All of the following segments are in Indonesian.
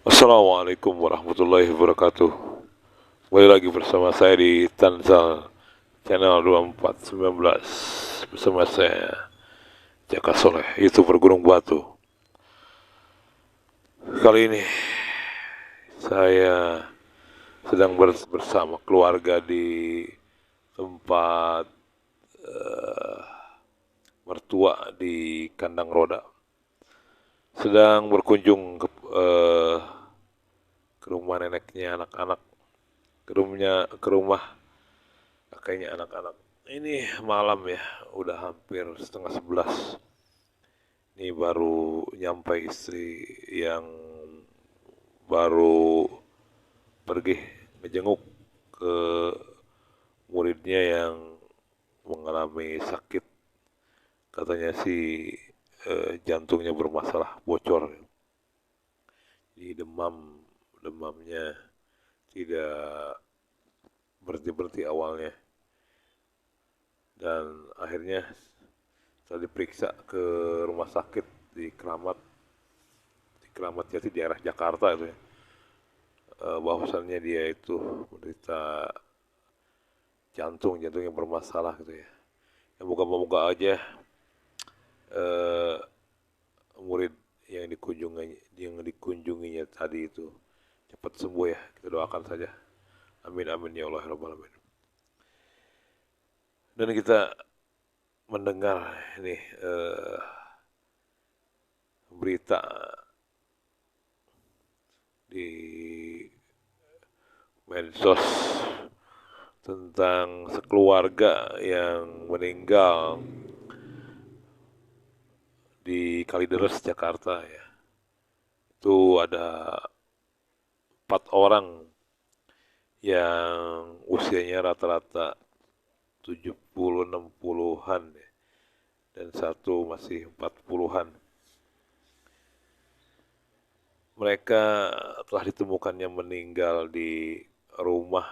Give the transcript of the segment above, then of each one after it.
Assalamualaikum warahmatullahi wabarakatuh. Kembali lagi bersama saya di Tansal Channel 2419 bersama saya Jaka Soleh, YouTuber Gunung Batu. Kali ini saya sedang bersama keluarga di tempat mertua di Kandang Roda. Sedang berkunjung ke rumah neneknya anak-anak, ke rumah kakeknya anak-anak. Ini malam ya, udah hampir setengah 11. Ini baru nyampe istri yang baru pergi ngejenguk ke muridnya yang mengalami sakit. Katanya sih jantungnya bermasalah, bocor. Jadi demamnya tidak berhenti-berhenti awalnya. Dan akhirnya setelah diperiksa ke rumah sakit di Keramat Jati daerah Jakarta itu ya, bahwasannya dia itu menderita jantungnya bermasalah gitu ya. Ya moga-moga aja eh, murid yang dikunjunginya tadi itu cepat sembuh ya. Kita doakan saja. Amin amin ya Allah ya rabbal alamin. Dan kita mendengar ini berita di medsos tentang sekeluarga yang meninggal di Kalideres, Jakarta ya. Itu ada 4 orang yang usianya rata-rata 70-60-an ya, dan satu masih 40-an. Mereka telah ditemukannya meninggal di rumah.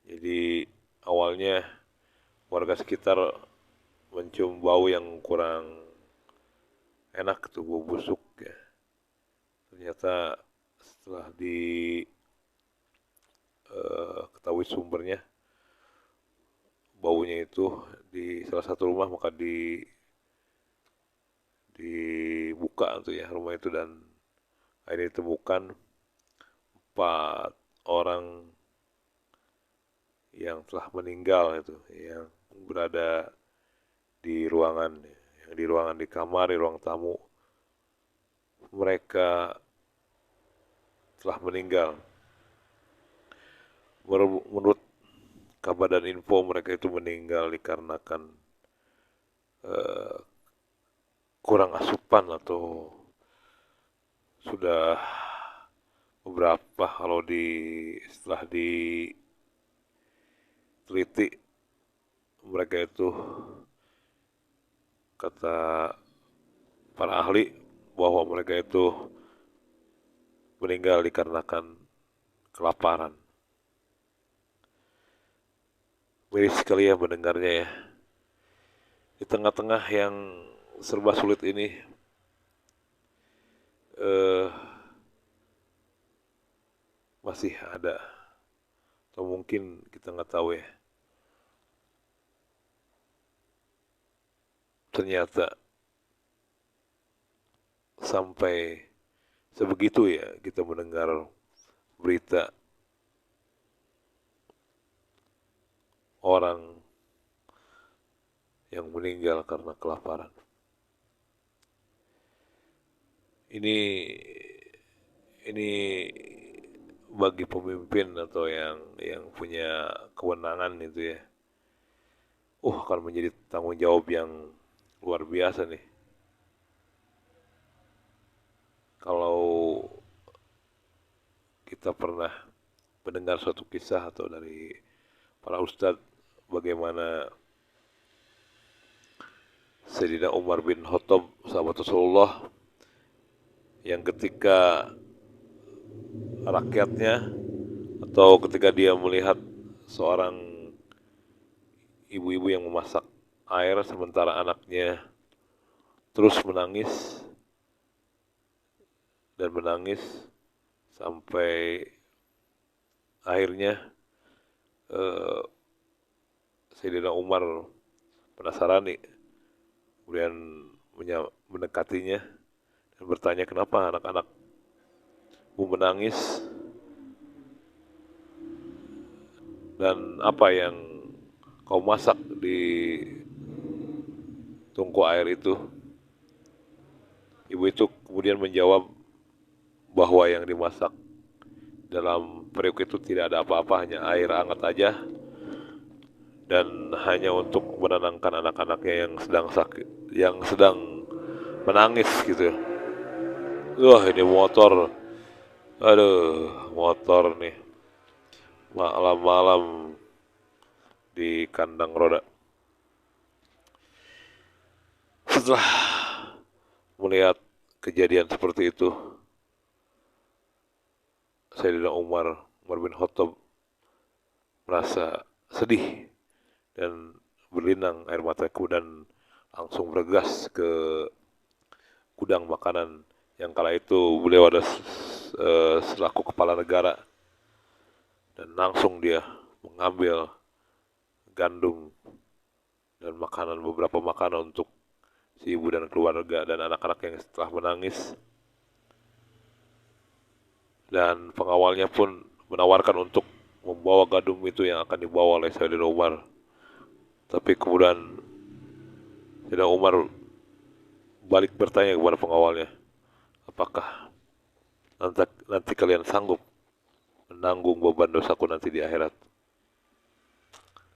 Jadi awalnya warga sekitar mencium bau yang kurang enak tuh, bau busuk ya. Ternyata setelah diketahui sumbernya baunya itu di salah satu rumah, maka dibuka tuh ya rumah itu, dan akhirnya ditemukan 4 orang yang telah meninggal itu, yang berada di ruangan, yang di ruangan, di kamar, di ruang tamu. Mereka telah meninggal. Menurut kabar dan info, mereka itu meninggal dikarenakan eh, kurang asupan, atau sudah beberapa, kalau setelah diteliti, mereka itu, kata para ahli, bahwa mereka itu meninggal dikarenakan kelaparan. Miris sekali ya mendengarnya ya. Di tengah-tengah yang serba sulit ini, eh, masih ada, atau mungkin kita nggak tahu ya, ternyata sampai sebegitu ya kita mendengar berita orang yang meninggal karena kelaparan. Ini ini bagi pemimpin atau yang punya kewenangan itu ya, akan menjadi tanggung jawab yang luar biasa nih. Kalau kita pernah mendengar suatu kisah atau dari para ustadz, bagaimana Sayyidina Umar bin Khattab, sahabat Rasulullah, yang ketika rakyatnya, atau ketika dia melihat seorang ibu-ibu yang memasak air sementara anaknya terus menangis dan menangis sampai akhirnya eh, Sayyidina Umar penasaran nih, kemudian mendekatinya dan bertanya, kenapa anak-anakmu menangis dan apa yang kau masak di tungku air itu. Ibu itu kemudian menjawab bahwa yang dimasak dalam periuk itu tidak ada apa-apa, hanya air hangat aja, dan hanya untuk menenangkan anak-anaknya yang sedang sakit, yang sedang menangis gitu. Wah, ini motor, aduh, motor nih malam-malam di kandang roda. Setelah melihat kejadian seperti itu, Sayyidina Umar bin Khattab merasa sedih dan berlinang air mataku dan langsung bergegas ke gudang makanan yang kala itu beliau ada selaku kepala negara, dan langsung dia mengambil gandum dan beberapa makanan untuk si ibu dan keluarga dan anak-anak yang setelah menangis, dan pengawalnya pun menawarkan untuk membawa gandum itu yang akan dibawa oleh Sayyidina Umar. Tapi kemudian Sayyidina Umar balik bertanya kepada pengawalnya, apakah nanti kalian sanggup menanggung beban dosaku nanti di akhirat?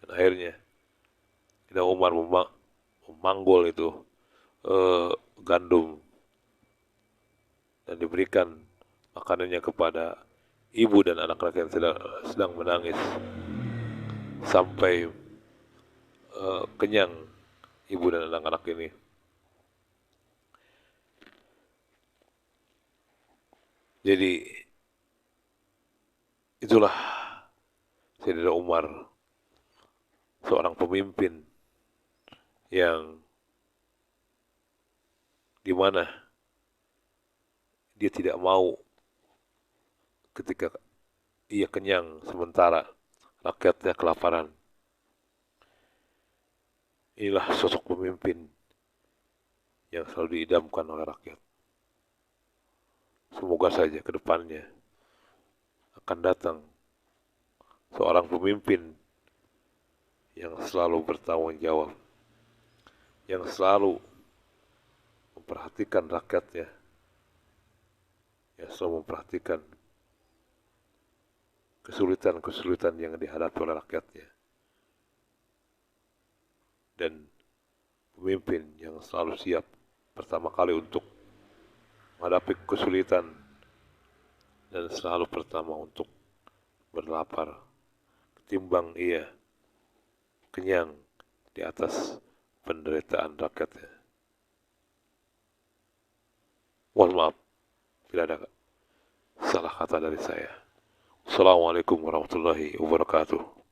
Dan akhirnya Sayyidina Umar memanggul itu gandum dan diberikan makanannya kepada ibu dan anak-anak yang sedang menangis sampai kenyang ibu dan anak-anak ini. Jadi itulah Sayyidina Umar, seorang pemimpin yang dimana dia tidak mau ketika ia kenyang sementara rakyatnya kelaparan. Inilah sosok pemimpin yang selalu diidamkan oleh rakyat. Semoga saja ke depannya akan datang seorang pemimpin yang selalu bertanggung jawab, yang selalu memperhatikan rakyatnya, yang selalu memperhatikan kesulitan-kesulitan yang dihadapi oleh rakyatnya, dan pemimpin yang selalu siap pertama kali untuk menghadapi kesulitan dan selalu pertama untuk berlapar ketimbang ia kenyang di atas penderitaan rakyatnya. Mohon maaf bila ada salah kata dari saya. Assalamualaikum warahmatullahi wabarakatuh.